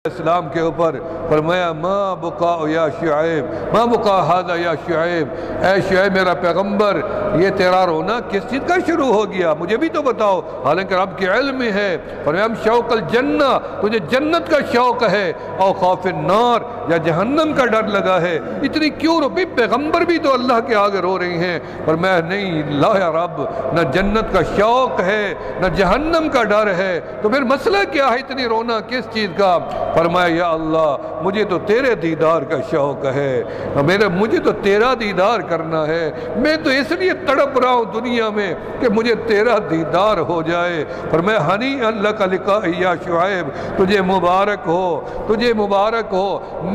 السلام کے اوپر، فرمایا ما بقا یا شعیب، ما بقا ھذا یا شعیب، اے شعیب میرا پیغمبر یہ تیرا رونا کس چیز کا شروع ہو گیا، مجھے بھی تو بتاؤ، حالانکہ رب کے علم میں ہے۔ فرمایا ہم شوق الجنہ، تجھے جنت کا شوق ہے، او خوف النار یا جہنم کا ڈر لگا ہے، اتنی کیوں رو؟ پیغمبر بھی تو اللہ کے آگے رو رہی ہیں۔ فرمایا نہیں لا یا رب، نہ جنت کا شوق ہے نہ جہنم کا ڈر ہے، تو پھر مسئلہ کیا ہے، اتنی رونا کس چیز کا؟ فرمایا یا اللہ مجھے تو تیرے دیدار کا شوق ہے، مجھے تو تیرا دیدار کرنا ہے، میں تو اس لیے تڑپ رہا ہوں دنیا میں کہ مجھے تیرا دیدار ہو جائے۔ فرمایا ہنی اللہ کا لقاء یا شعیب، تجھے مبارک ہو، تجھے مبارک ہو،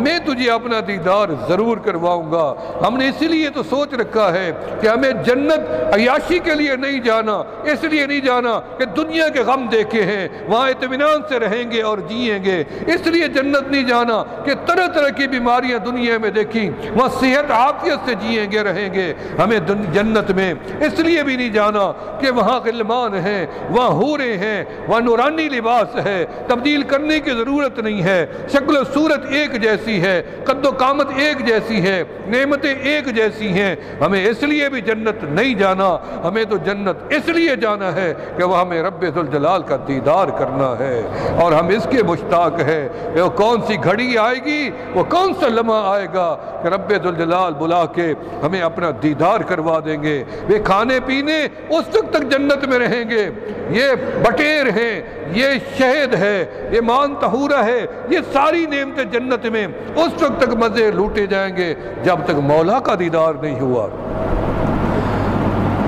میں تجھے اپنا دیدار ضرور کرواؤں گا۔ ہم نے اسی لیے تو سوچ رکھا ہے کہ ہمیں جنت عیاشی کے لیے نہیں جانا، اس لیے نہیں جانا کہ دنیا کے غم دیکھے ہیں، وہاں اطمینان سے رہیں گے اور جئیں گے، اس لیے جنت نہیں جانا کہ طرح طرح کی بیماریاں دنیا میں دیکھیں، وہاں صحت عافیت سے جئیں گے رہیں گے۔ ہمیں جنت میں اس لیے بھی نہیں جانا کہ وہاں غلمان ہیں، وہاں حوریں ہیں، وہاں نورانی لباس ہے، تبدیل کرنے کی ضرورت نہیں ہے، شکل و صورت ایک جیسی ہے، قد و قامت ایک جیسی ہے، نعمتیں ایک جیسی ہیں۔ ہمیں اس لیے بھی جنت نہیں جانا، ہمیں تو جنت اس لیے جانا ہے کہ وہ ہمیں رب ذوالجلال کا دیدار کرنا ہے، اور ہم اس کے مشتاق ہیں۔ وہ کون سی گھڑی آئے گی، وہ کون سا لمحہ آئے گا کہ رب ذوالجلال بلا کے ہمیں اپنا دیدار کروا دیں گے۔ وہ کھانے پینے اس وقت تک جنت میں رہیں گے، یہ بٹیر ہیں، یہ شہد ہے، یہ مان طہورہ ہے، یہ ساری نعمتیں جنت میں اس وقت تک مزے لوٹے جائیں گے جب تک مولا کا دیدار نہیں ہوا۔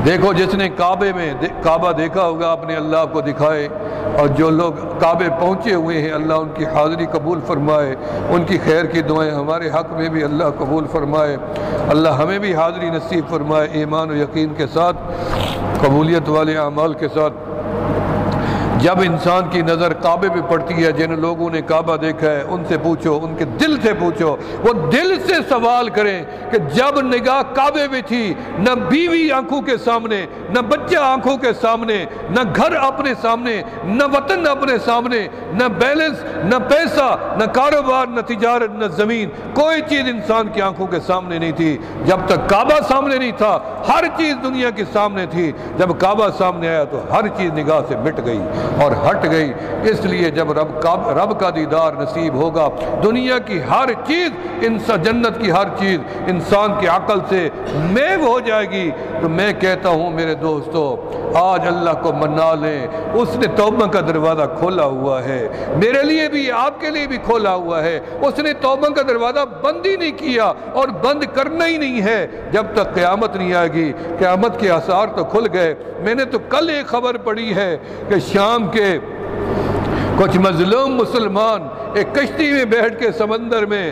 دیکھو جس نے کعبے میں کعبہ دیکھا ہوگا اپنے اللہ کو دکھائے، اور جو لوگ کعبے پہنچے ہوئے ہیں اللہ ان کی حاضری قبول فرمائے، ان کی خیر کی دعائیں ہمارے حق میں بھی اللہ قبول فرمائے، اللہ ہمیں بھی حاضری نصیب فرمائے ایمان و یقین کے ساتھ، قبولیت والے اعمال کے ساتھ۔ جب انسان کی نظر کعبے پہ پڑتی ہے، جن لوگوں نے کعبہ دیکھا ہے ان سے پوچھو، ان کے دل سے پوچھو، وہ دل سے سوال کریں کہ جب نگاہ کعبے میں تھی، نہ بیوی آنکھوں کے سامنے، نہ بچہ آنکھوں کے سامنے، نہ گھر اپنے سامنے، نہ وطن اپنے سامنے، نہ بیلنس، نہ پیسہ، نہ کاروبار، نہ تجارت، نہ زمین، کوئی چیز انسان کی آنکھوں کے سامنے نہیں تھی جب تک کعبہ سامنے نہیں تھا۔ ہر چیز دنیا کے سامنے تھی، جب کعبہ سامنے آیا تو ہر چیز نگاہ سے مٹ گئی اور ہٹ گئی۔ اس لیے جب رب کا دیدار نصیب ہوگا، دنیا کی ہر چیز، جنت کی ہر چیز انسان کی عقل سے محو ہو جائے گی۔ تو میں کہتا ہوں میرے دوستو، آج اللہ کو منا لیں، اس نے توبہ کا دروازہ کھولا ہوا ہے، میرے لیے بھی آپ کے لیے بھی کھولا ہوا ہے۔ اس نے توبہ کا دروازہ بند ہی نہیں کیا اور بند کرنا ہی نہیں ہے جب تک قیامت نہیں آئے گی۔ قیامت کے آثار تو کھل گئے۔ میں نے تو کل ایک خبر پڑھی ہے کہ شام کے کچھ مظلوم مسلمان ایک کشتی میں بیٹھ کے سمندر میں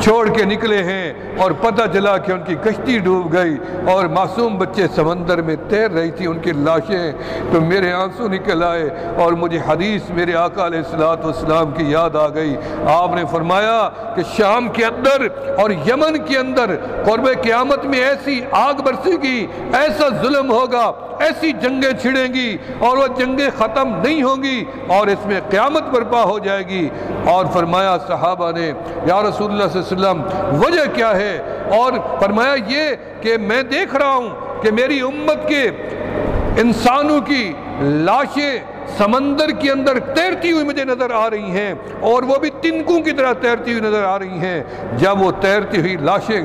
چھوڑ کے نکلے ہیں، اور پتہ چلا کہ ان کی کشتی ڈوب گئی اور معصوم بچے سمندر میں تیر رہی تھی ان کی لاشیں۔ تو میرے آنسو نکل آئے اور مجھے حدیث میرے آقا علیہ السلام کی یاد آ گئی۔ آپ نے فرمایا کہ شام کے اندر اور یمن کے اندر قرب قیامت میں ایسی آگ برسے گی، ایسا ظلم ہوگا، ایسی جنگیں چھڑیں گی اور وہ جنگیں ختم نہیں ہوں گی اور اس میں قیامت برپا ہو جائے گی۔ اور فرمایا صحابہ نے یا رسول اللہ صلی اللہ علیہ وسلم وجہ کیا ہے؟ اور فرمایا یہ کہ میں دیکھ رہا ہوں کہ میری امت کے انسانوں کی لاشیں سمندر کے اندر تیرتی ہوئی مجھے نظر آ رہی ہیں، اور وہ بھی تنکوں کی طرح تیرتی ہوئی نظر آ رہی ہیں۔ جب وہ تیرتی ہوئی لاشیں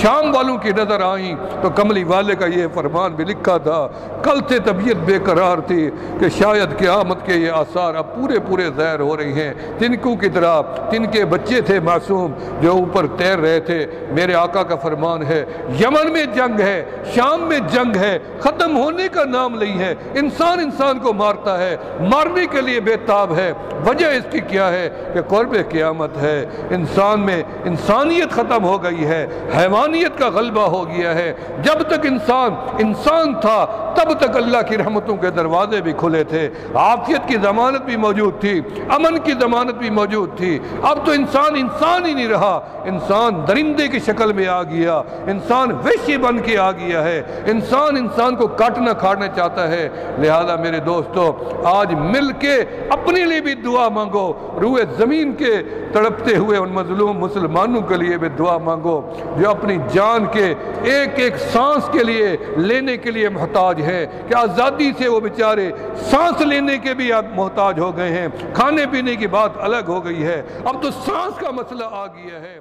شام والوں کی نظر آئیں تو کملی والے کا یہ فرمان بھی لکھا تھا، کل سے طبیعت بے قرار تھی کہ شاید قیامت کے یہ آثار اب پورے ظاہر ہو رہی ہیں۔ تنکوں کی طرح تنکے بچے تھے معصوم جو اوپر تیر رہے تھے۔ میرے آقا کا فرمان ہے یمن میں جنگ ہے، شام میں جنگ ہے، ختم ہونے کا نام نہیں ہے۔ انسان کو مارتا ہے، مارنے کے لیے بے تاب ہے۔ وجہ اس کی کیا ہے کہ قرب قیامت ہے، انسان میں انسانیت ختم ہو گئی ہے، حیوانیت کا غلبہ ہو گیا ہے۔ جب تک انسان تھا تب تک اللہ کی رحمتوں کے دروازے بھی کھلے تھے، عافیت کی ضمانت بھی موجود تھی، امن کی ضمانت بھی موجود تھی۔ اب تو انسان ہی نہیں رہا، انسان درندے کی شکل میں آ گیا، انسان وحشی بن کے آ گیا ہے، انسان کو کاٹنا کھانا چاہتا ہے۔ لہذا میرے دوستو، آج مل کے اپنے لیے بھی دعا مانگو، روئے زمین کے تڑپتے ہوئے ان مظلوم مسلمانوں کے لیے بھی دعا مانگو جو اپنی جان کے ایک ایک سانس کے لیے لینے کے لیے محتاج ہیں، کہ آزادی سے وہ بیچارے سانس لینے کے بھی محتاج ہو گئے ہیں، کھانے پینے کی بات الگ ہو گئی ہے، اب تو سانس کا مسئلہ آ گیا ہے۔